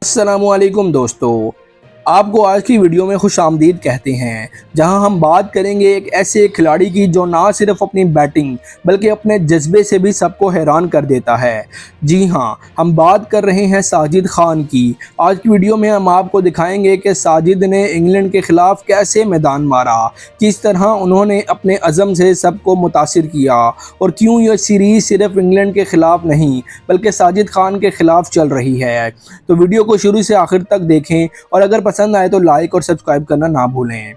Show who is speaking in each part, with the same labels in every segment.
Speaker 1: अस्सलामुअलैकुम दोस्तों, आपको आज की वीडियो में खुशामदीद कहते हैं, जहां हम बात करेंगे एक ऐसे खिलाड़ी की जो ना सिर्फ अपनी बैटिंग बल्कि अपने जज्बे से भी सबको हैरान कर देता है। जी हां, हम बात कर रहे हैं साजिद खान की। आज की वीडियो में हम आपको दिखाएंगे कि साजिद ने इंग्लैंड के खिलाफ कैसे मैदान मारा, किस तरह उन्होंने अपने अज़म से सबको मुतासिर किया और क्यों यह सीरीज़ सिर्फ इंग्लैंड के खिलाफ नहीं बल्कि साजिद खान के खिलाफ चल रही है। तो वीडियो को शुरू से आखिर तक देखें और अगर पसंद आए तो लाइक और सब्सक्राइब करना ना भूलें।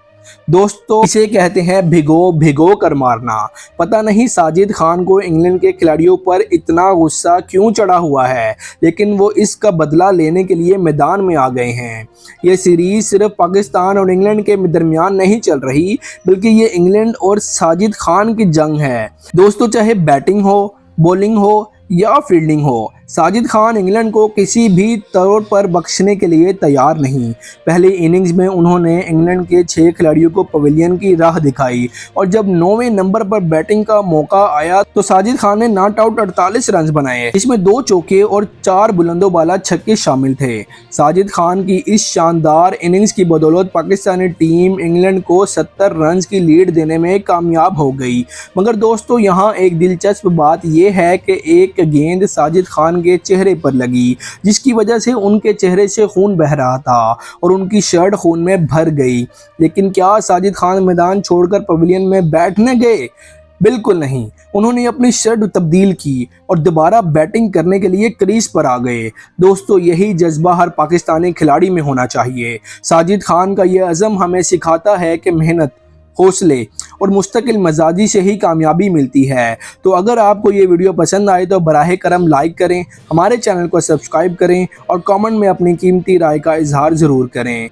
Speaker 1: दोस्तों, इसे कहते हैं भिगो भिगो कर मारना। पता नहीं साजिद खान को इंग्लैंड के खिलाड़ियों पर इतना गुस्सा क्यों चढ़ा हुआ है, लेकिन वो इसका बदला लेने के लिए मैदान में आ गए हैं। ये सीरीज सिर्फ पाकिस्तान और इंग्लैंड के दरमियान नहीं चल रही, बल्कि ये इंग्लैंड और साजिद खान की जंग है। दोस्तों, चाहे बैटिंग हो, बॉलिंग हो या फील्डिंग हो, साजिद खान इंग्लैंड को किसी भी तौर पर बख्शने के लिए तैयार नहीं। पहली इनिंग्स में उन्होंने इंग्लैंड के 6 खिलाड़ियों को पवेलियन की राह दिखाई और जब 9वें नंबर पर बैटिंग का मौका आया तो साजिद खान ने नॉट आउट 48 रन बनाए, जिसमें 2 चौके और 4 बुलंदोबाला छक्के शामिल थे। साजिद खान की इस शानदार इनिंग्स की बदौलत पाकिस्तानी टीम इंग्लैंड को 70 रन की लीड देने में कामयाब हो गई। मगर दोस्तों, यहाँ एक दिलचस्प बात यह है कि एक गेंद साजिद खान के चेहरे पर लगी, जिसकी वजह से उनके चेहरे से खून बह रहा था और उनकी शर्ट खून में भर गई। लेकिन क्या साजिद खान मैदान छोड़कर पवेलियन में बैठने गए? बिल्कुल नहीं। उन्होंने अपनी शर्ट तब्दील की और दोबारा बैटिंग करने के लिए क्रीज पर आ गए। दोस्तों, यही जज्बा हर पाकिस्तानी खिलाड़ी में होना चाहिए। साजिद खान का यह अज़म हमें सिखाता है कि मेहनत, हौसले और मुस्तकिल मजाजी से ही कामयाबी मिलती है। तो अगर आपको ये वीडियो पसंद आए तो बराह करम लाइक करें, हमारे चैनल को सब्सक्राइब करें और कमेंट में अपनी कीमती राय का इजहार ज़रूर करें।